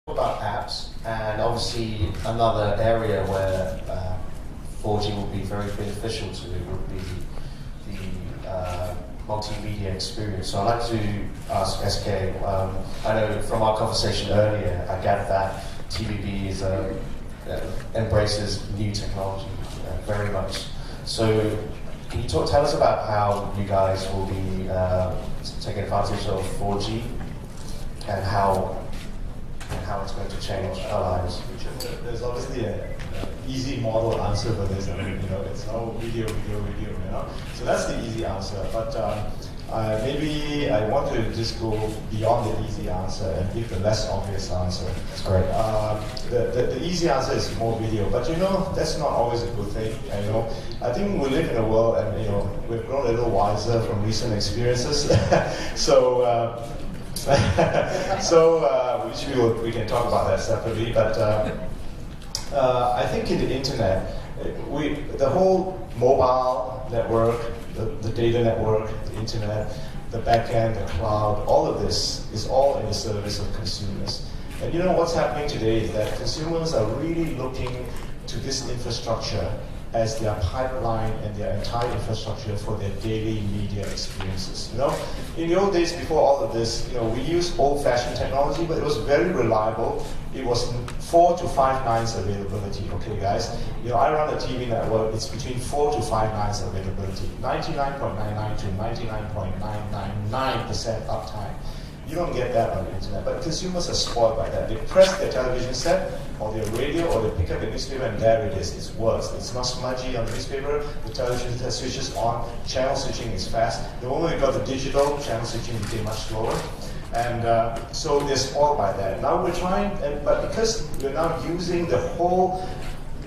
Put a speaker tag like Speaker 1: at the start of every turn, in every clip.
Speaker 1: About apps, and obviously another area where 4G will be very beneficial to it would be the multimedia experience. So I'd like to ask SK, I know from our conversation earlier, I gather that TVB is, embraces new technology very much. So can you tell us about how you guys will be taking advantage of 4G and how it's going to change our lives?
Speaker 2: There's obviously an easy model answer for this. I mean, it's all video. So that's the easy answer. But maybe I want to just go beyond the easy answer and give the less obvious answer.
Speaker 1: That's great.
Speaker 2: The easy answer is more video, but that's not always a good thing. And, I think we live in a world, and we've grown a little wiser from recent experiences. So. Which we can talk about that separately, but I think in the internet, the whole mobile network, the data network, the internet, the backend, the cloud, all of this is all in the service of consumers. And what's happening today is that consumers are really looking to this infrastructure as their pipeline and their entire infrastructure for their daily media experiences. In the old days, before all of this, we used old-fashioned technology, but it was very reliable. It was 4 to 5 nines availability. Okay, guys, I run a TV network. It's between 4 to 5 nines availability, 99.99 to 99.999% uptime. You don't get that on the internet, but consumers are spoiled by that. They press their television set, or their radio, or they pick up a newspaper, and there it is. It works. It's not smudgy on the newspaper. The television set switches on. Channel switching is fast. The moment we got the digital, channel switching became much slower. And so they're spoiled by that. Now we're trying, but because we're now using the whole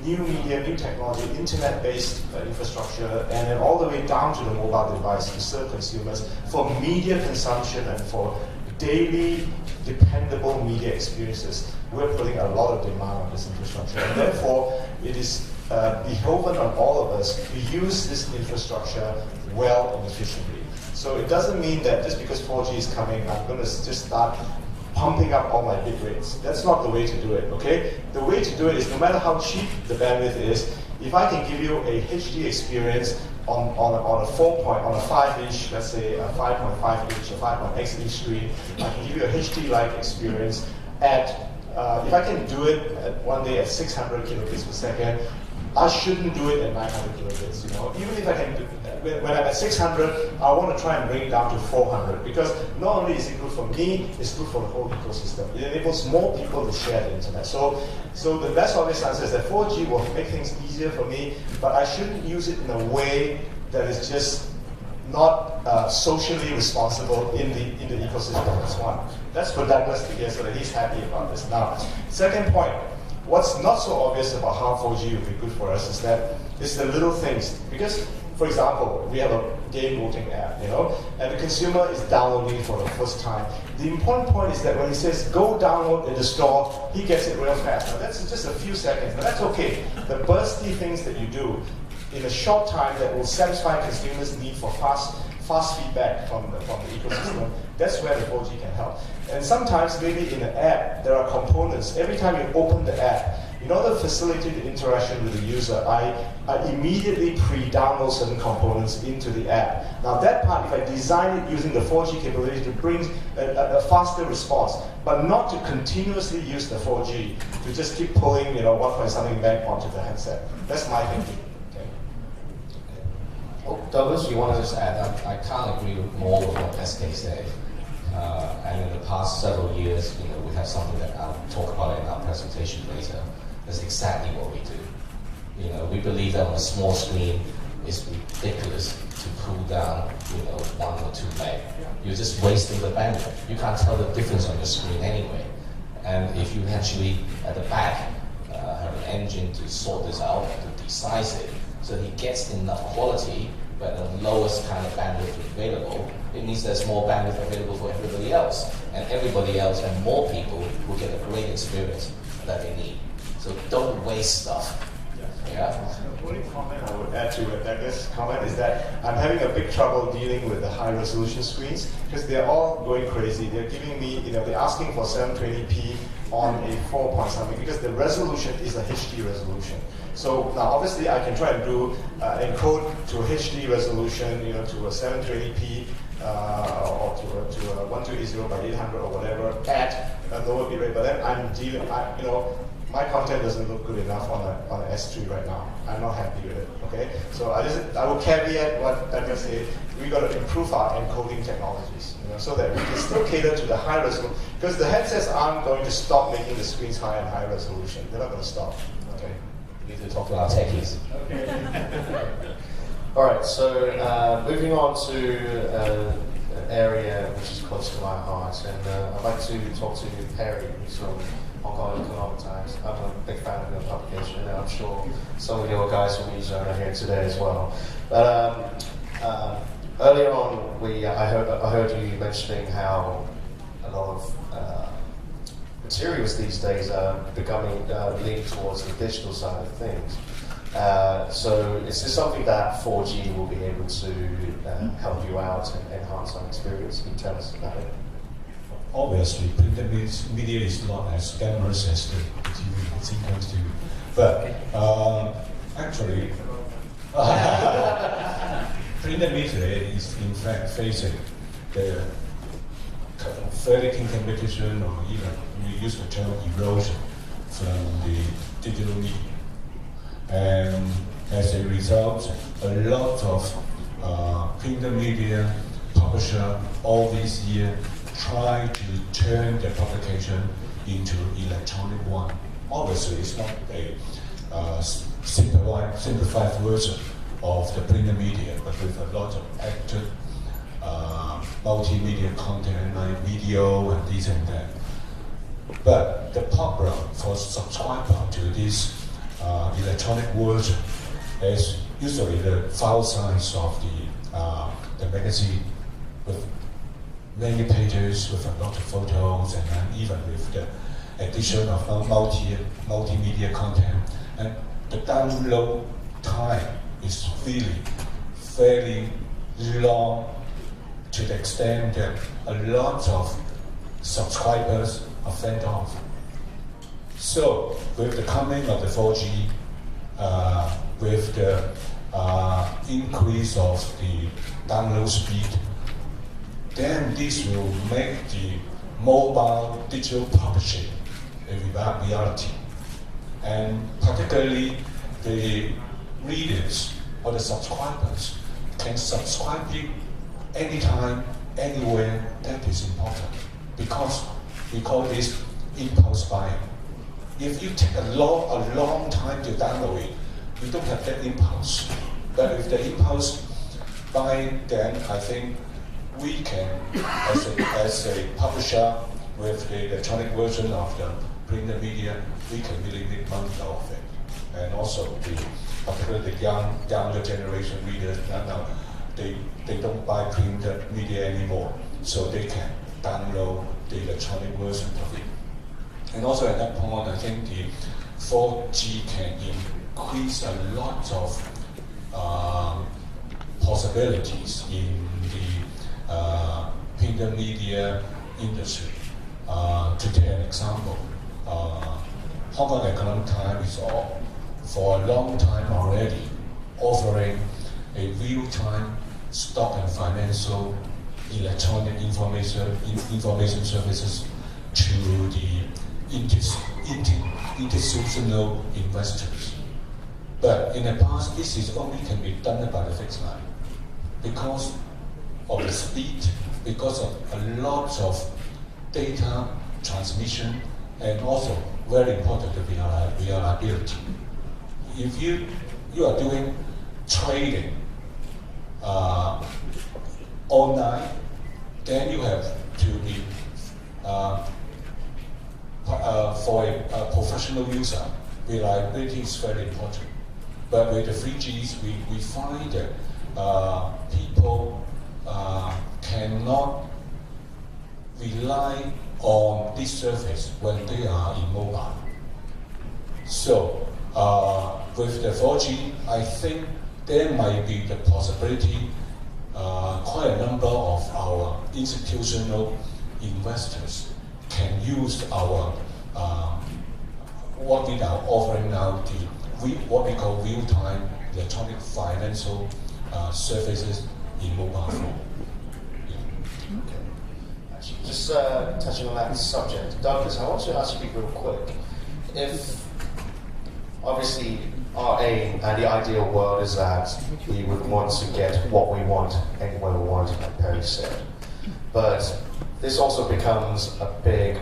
Speaker 2: new media, new technology, internet-based infrastructure, and then all the way down to the mobile device to serve consumers for media consumption and for daily, dependable media experiences, we're putting a lot of demand on this infrastructure. And therefore, it is beholden on all of us to use this infrastructure well and efficiently. So it doesn't mean that just because 4G is coming, I'm going to just start pumping up all my bit rates. That's not the way to do it, okay? The way to do it is, no matter how cheap the bandwidth is, if I can give you a HD experience on a 5-inch, let's say a 5.5-inch or 5.x inch screen, I can give you a HD-like experience at, if I can do it one day at 600 kilobits per second, I shouldn't do it at 900 kilobits, Even if I can do, when I'm at 600, I want to try and bring it down to 400, because not only is it good for me, it's good for the whole ecosystem. It enables more people to share the internet. So the less obvious answer is that 4G will make things easier for me, but I shouldn't use it in a way that is just not socially responsible in the ecosystem. That's one. That's for Douglas to hear so that he's happy about this. Now, second point. What's not so obvious about how 4G will be good for us is that it's the little things. Because, for example, we have a game voting app, and the consumer is downloading it for the first time. The important point is that when he says, go download in the store, he gets it real fast. Now, that's just a few seconds, but that's okay. The bursty things that you do in a short time that will satisfy consumers' need for fast feedback from the ecosystem, that's where the 4G can help. And sometimes, maybe in an app, there are components. Every time you open the app, in order to facilitate the interaction with the user, I immediately pre-download certain components into the app. Now that part, if I design it using the 4G capability to bring a faster response, but not to continuously use the 4G, to just keep pulling 1.something meg onto the headset. That's my thinking.
Speaker 3: Douglas, you want to just add? I can't agree more with what SK said. And in the past several years, we have something that I'll talk about in our presentation later. That's exactly what we do. We believe that on a small screen, it's ridiculous to pull down, 1 or 2 meg. You're just wasting the bandwidth. You can't tell the difference on your screen anyway. And if you actually, at the back, have an engine to sort this out, to desize it, so he gets enough quality, but the lowest kind of bandwidth available, it means there's more bandwidth available for everybody else. And everybody else and more people who get a great experience that they need. So don't waste stuff. Yeah.
Speaker 2: The only comment I would add to Rebecca's comment is that I'm having a big trouble dealing with the high resolution screens because they're all going crazy. They're giving me, they're asking for 720p on a 4 point something because the resolution is a HD resolution. So now obviously I can try and do encode to HD resolution, to a 720p or to a 1280 by 800 or whatever at a lower bitrate. But then I'm dealing, my content doesn't look good enough on an S3 right now. I'm not happy with it. Okay, so I will caveat what Becca said. We got to improve our encoding technologies, so that we can still cater to the high resolution. Because the headsets aren't going to stop making the screens high and high resolution. They're not going to stop. Okay,
Speaker 3: We need to talk to our techies.
Speaker 2: Okay.
Speaker 1: All right. So moving on to an area which is close to my heart, and I'd like to talk to Perry, who's from Hong Kong Economic Times. I'm a big fan of the publication, and I'm sure some of your guys from East are here today as well. But earlier on, I heard you mentioning how a lot of materials these days are becoming leaning towards the digital side of things. So is this something that 4G will be able to help you out and enhance our experience? Can you tell us about it?
Speaker 4: Obviously, printed media is not as glamorous as the TV. It's inconsistent to, but actually, printed media is in fact facing the vertical competition, or even we use the term erosion from the digital media. And as a result, a lot of printed media publisher all these years try to turn the publication into electronic one. Obviously, it's not a simplified version of the printed media, but with a lot of active multimedia content like video and this and that. But the problem for subscriber to this electronic version is usually the file size of the magazine with many pages with a lot of photos, and then even with the addition of multimedia content. And the download time is really fairly long, to the extent that a lot of subscribers are fed off. So with the coming of the 4G, with the increase of the download speed, then this will make the mobile digital publishing a reality. And particularly the readers or the subscribers can subscribe it anytime, anywhere. That is important, because we call this impulse buying. If you take a long time to download it, you don't have that impulse. But with the impulse buying, then I think we can, as a publisher with the electronic version of the printed media, we can really make money out of it. And also, particularly the younger generation readers, now they don't buy printed media anymore, so they can download the electronic version of it. And also at that point, I think the 4G can increase a lot of possibilities in the printed media industry. To take an example, Hong Kong Economic Times is for a long time already offering a real-time stock and financial electronic information services to the institutional investors. But in the past, this is only can be done by the fixed line because of the speed, because of a lot of data transmission, and also very important, the reliability. If you are doing trading online, then you have to be for a professional user, reliability is very important. But with the 3Gs, we find that people cannot rely on this service when they are in mobile. So with the 4G, I think there might be the possibility quite a number of our institutional investors can use our what we are offering now, what we call real-time electronic financial services in mobile phone.
Speaker 1: Okay. Actually, just touching on that subject, Douglas, I want to ask you real quick. If obviously our aim and the ideal world is that we would want to get what we want anywhere we want, like Perry said, but this also becomes a big,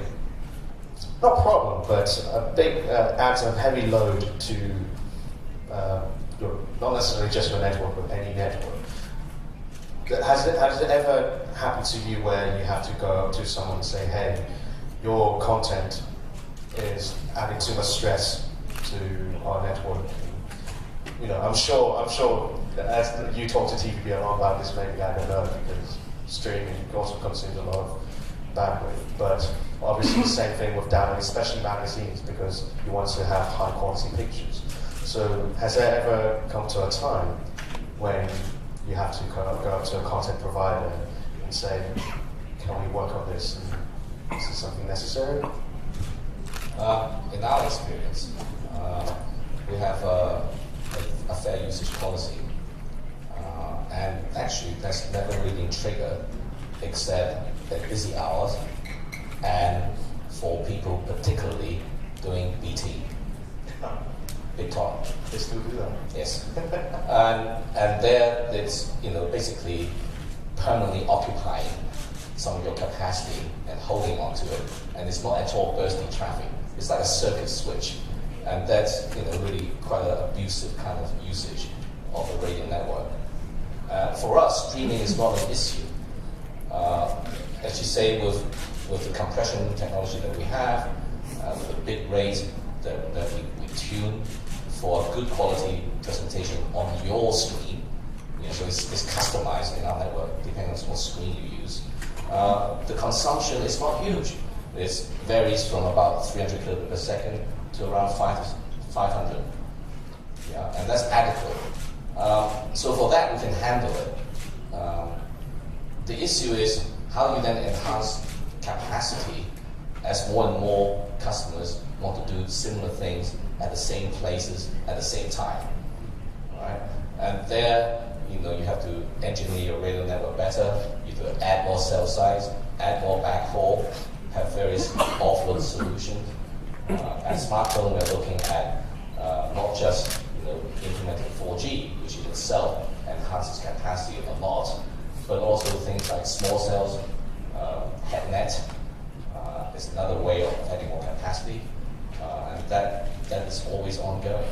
Speaker 1: not problem, but a big adds a heavy load to not necessarily just your network, but any network. Has it ever happened to you where you have to go up to someone and say, hey, your content is adding too much stress to our network? You know, I'm sure as you talk to TVB a lot about this, maybe, I don't know, because streaming also consumes a lot of bandwidth. But obviously the same thing with downloading, especially magazines, because you want to have high quality pictures. So has there ever come to a time when you have to go up to a content provider and say, can we work on this? And is this something necessary?
Speaker 3: In our experience, we have a fair usage policy. And actually, that's never really triggered except at busy hours and for people particularly doing BT. Big talk.
Speaker 1: They still do that?
Speaker 3: Yes. and there it's, basically permanently occupying some of your capacity and holding on to it. And it's not at all bursting traffic. It's like a circuit switch. And that's, really quite an abusive kind of usage of the radio network. For us, streaming is not an issue. As you say, with the compression technology that we have, with the bit rate that we tune for a good quality presentation on your screen, so it's customized in our network depending on what screen you use. The consumption is not huge. It varies from about 300 kilobits per second to around 500. Yeah, and that's adequate. So for that, we can handle it. The issue is how you then enhance capacity as more and more customers want to do similar things at the same places at the same time. Right? And there, you have to engineer your radio network better. You have to add more cell sites, add more backhaul, have various offload solutions. At SmarTone, we're looking at not just implementing 4G, which in itself enhances capacity a lot, but also things like small cells, HeadNet is another way of adding more capacity, and that is always ongoing.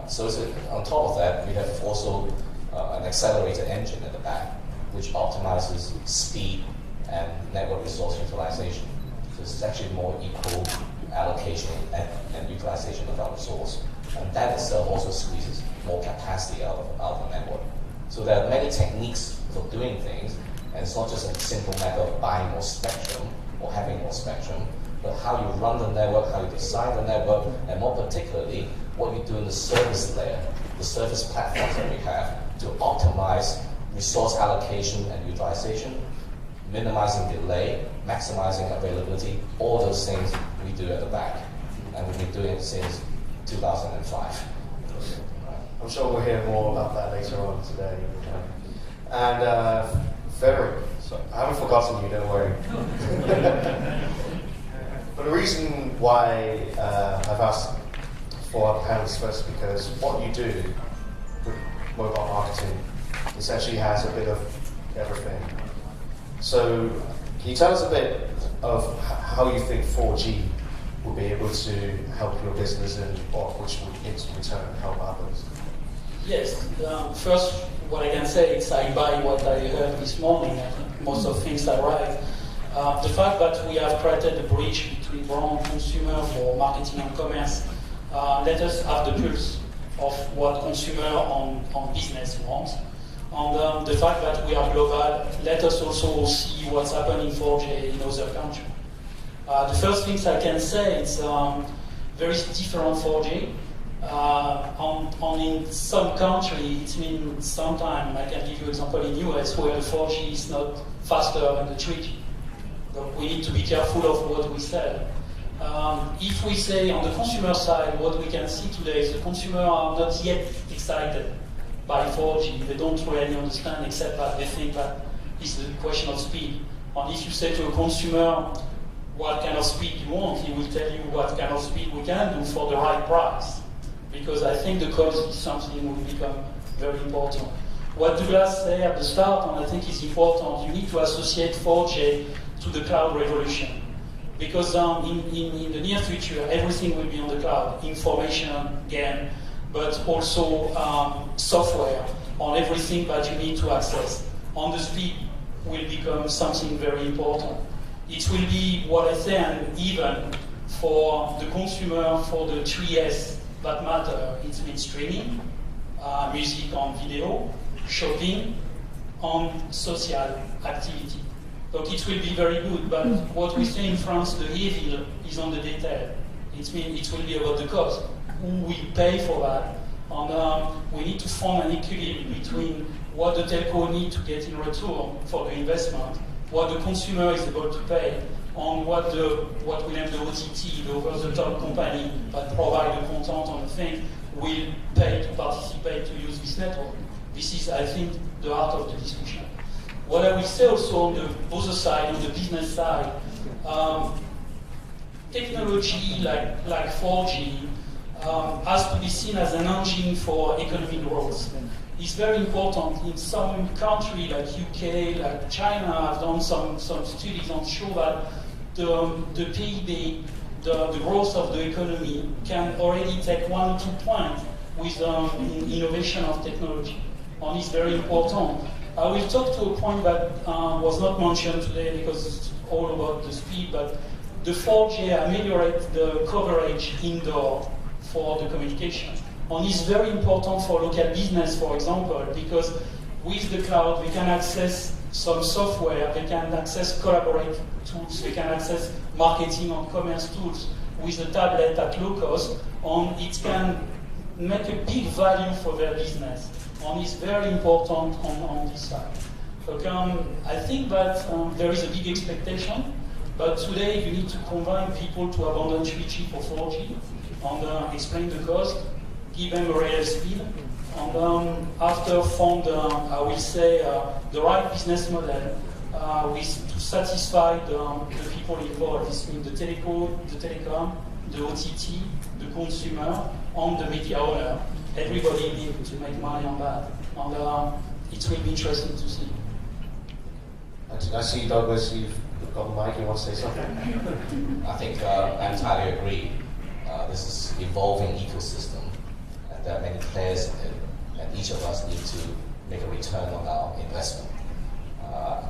Speaker 3: So on top of that, we have also an accelerator engine at the back, which optimizes speed and network resource utilization. So it's actually more equal allocation and utilization of our resource. And that itself also squeezes more capacity out of the network. So there are many techniques for doing things, and it's not just a simple matter of buying more spectrum or having more spectrum, but how you run the network, how you design the network, and more particularly, what you do in the service layer, the service platforms that we have to optimize resource allocation and utilization, minimizing delay, maximizing availability, all those things we do at the back. And we've been doing it since 2005.
Speaker 1: I'm sure we'll hear more about that later on today. And Frederick, so I haven't forgotten you, don't worry. But the reason why I've asked for our panelists first, because what you do with mobile marketing essentially has a bit of everything. So can you tell us a bit of how you think 4G will be able to help your business and which would in return help others?
Speaker 5: Yes. First, what I can say is I buy what I heard this morning. I think most of things are right. The fact that we have created a bridge between brand and consumer for marketing and commerce, let us have the pulse of what consumer on business wants. And the fact that we are global, let us also see what's happening in 4G in other countries. The first things I can say is very different 4G. In some country, it means sometimes, I can give you an example in US, where the 4G is not faster than the 3G. So we need to be careful of what we sell. If we say on the consumer side, what we can see today is the consumer are not yet excited by 4G. They don't really understand, except that they think that it's a question of speed. And if you say to a consumer what kind of speed you want, he will tell you what kind of speed we can do for the right price. Because I think the cost is something will become very important. What Douglas said at the start, and I think is important, you need to associate 4G to the cloud revolution. Because in the near future, everything will be on the cloud. Information, game, but also software on everything that you need to access. On the speed will become something very important. It will be what I say, and even for the consumer, for the 3S that matter, it means streaming, music and video, shopping, and social activity. Look, it will be very good, but what we say in France, the evil is on the detail. It means it will be about the cost. Who will pay for that? And we need to form an equilibrium between what the telco needs to get in return for the investment, what the consumer is able to pay, and what we name the OTT, the over-the-top company that provide the content on the thing, will pay to participate to use this network. This is, I think, the heart of the discussion. What I will say also on the other side, on the business side, technology like 4G has to be seen as an engine for economic growth. It's very important. In some countries like UK, like China, have done some studies and show that the PIB, the growth of the economy, can already take 1 or 2 points with innovation of technology. And it's very important. I will talk to a point that was not mentioned today because it's all about the speed, but the 4G ameliorates the coverage indoor for the communication. And it's very important for local business, for example, because with the cloud, we can access some software, they can access collaborate tools, they can access marketing and commerce tools with a tablet at low cost, and it can make a big value for their business. And it's very important on this side. Okay, I think that there is a big expectation, but today you need to convince people to abandon 3G for 4G and explain the cost, give them a real speed, and after found, I will say, the right business model to satisfy the people involved. This means the telecom, the OTT, the consumer, and the media owner. Everybody needs to make money on that, and it will be interesting to see.
Speaker 1: I see Douglas, you've got the mic, you want to say something?
Speaker 3: I think I entirely agree. This is evolving ecosystem, and there are many players in it, and each of us need to make a return on our investment.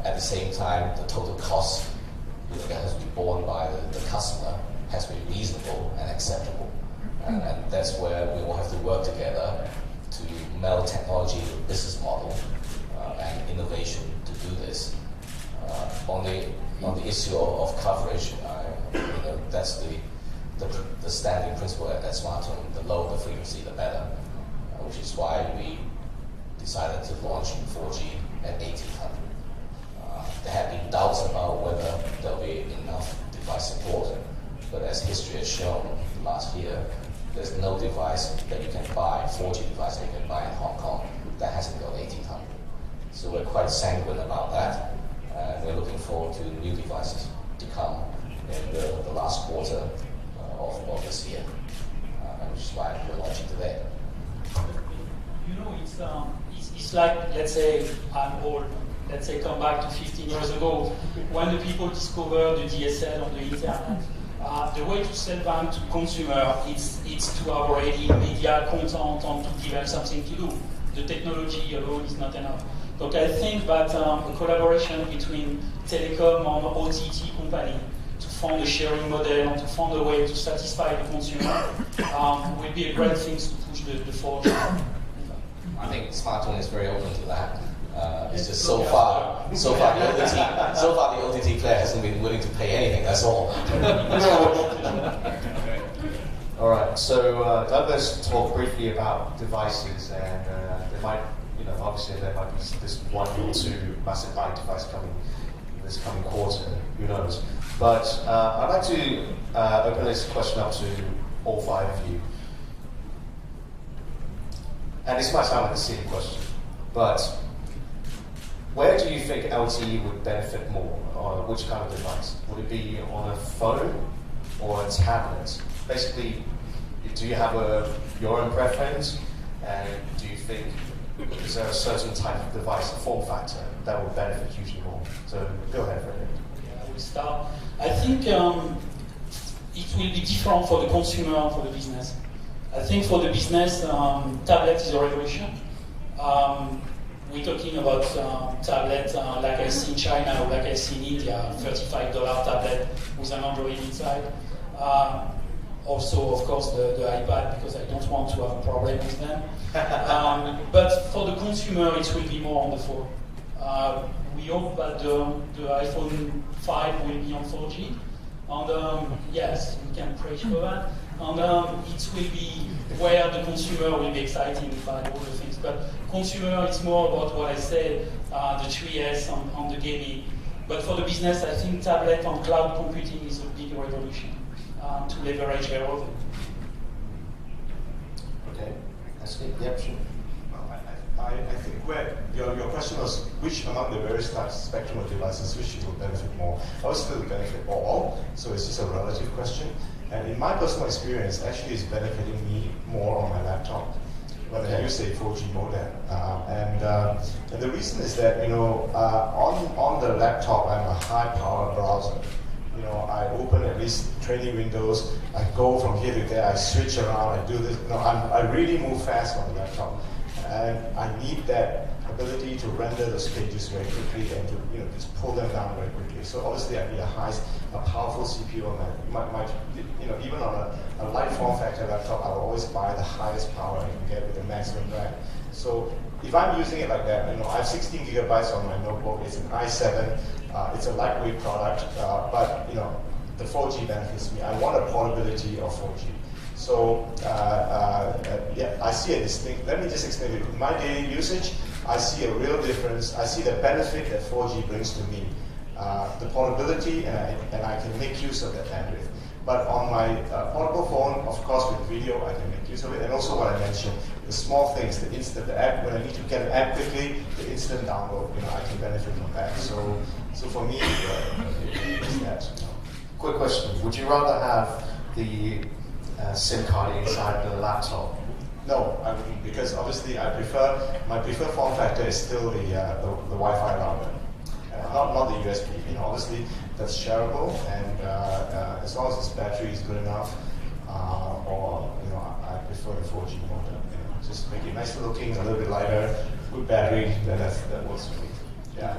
Speaker 3: At the same time, the total cost that has to be borne by the customer has to be reasonable and acceptable. And that's where we will have to work together to meld technology with business model and innovation to do this. On the issue of coverage, that's the standing principle at SmarTone: the lower the frequency, the better. Which is why we decided to launch 4G at 1800. There have been doubts about whether there'll be enough device support, but as history has shown last year, there's no device that you can buy, 4G device that you can buy in Hong Kong that hasn't got 1800. So we're quite sanguine about that, and we're looking forward to new devices to come in the last quarter of this year, which is why we're launching today.
Speaker 5: You know, it's like, let's say, I'm old. Let's say come back to 15 years ago, when the people discovered the DSL on the internet. The way to sell them to consumer is to have already media content and to give them something to do. The technology alone is not enough. Look, I think that a collaboration between telecom and OTT company to find a sharing model and to find a way to satisfy the consumer will be a great thing to push the 4G.
Speaker 3: I think SmarTone is very open to that. It's just so far the OTT player hasn't been willing to pay anything. That's all.
Speaker 1: All right. So Douglas talked briefly about devices, and there might, obviously there might be this one or two massive bike device coming this coming quarter. Who knows? But I'd like to open this question up to all five of you. And this might sound like a silly question, but where do you think LTE would benefit more? On which kind of device? Would it be on a phone or a tablet? Basically, do you have your own preference? And do you think, is there a certain type of device, a form factor, that would benefit hugely more? So go ahead, Frederick.
Speaker 5: I will start. I think it will be different for the consumer and for the business. I think for the business, tablet is a revolution. We're talking about tablet like I see in China or like I see in India, $35 tablet with an Android inside. Also, of course, the iPad, because I don't want to have a problem with them. But for the consumer, it will be more on the phone. We hope that the iPhone 5 will be on 4G. And yes, we can pray for that. And it will be where the consumer will be excited by all the things. But consumer, it's more about what I said, the 3S on the gaming. But for the business, I think tablet and cloud computing is a big revolution to leverage everything.
Speaker 1: Okay, that's good. Yep, sure.
Speaker 2: I think where your question was which among the various types spectrum of devices which will benefit more. Obviously, will benefit all, so it's just a relative question. And in my personal experience, actually, it's benefiting me more on my laptop when I use a 4G modem. And the reason is that on the laptop, I'm a high-power browser. I open at least 20 windows. I go from here to there. I switch around. I do this. I really move fast on the laptop. And I need that ability to render those pages very quickly and to just pull them down very quickly. So obviously I need a powerful CPU on my even on a light form factor laptop, I will always buy the highest power I can get with the maximum RAM. So if I'm using it like that, I have 16 gigabytes on my notebook. It's an i7. It's a lightweight product, but the 4G benefits me. I want a portability of 4G. So yeah, I see a distinct. Let me just explain it. In my daily usage, I see a real difference. I see the benefit that 4G brings to me, the portability, and I can make use of that bandwidth. But on my portable phone, of course, with video, I can make use of it. And also what I mentioned, the small things, the app, when I need to get an app quickly, the instant download, I can benefit from that. So for me, it's that.
Speaker 1: Quick question: would you rather have the SIM card inside the laptop?
Speaker 2: No, I wouldn't, because obviously my preferred form factor is still the Wi-Fi router, not the USB. Obviously that's shareable, and as long as its battery is good enough, or I prefer the 4G modem. Just make it nicer looking, a little bit lighter, good battery. Then that works for me. Yeah.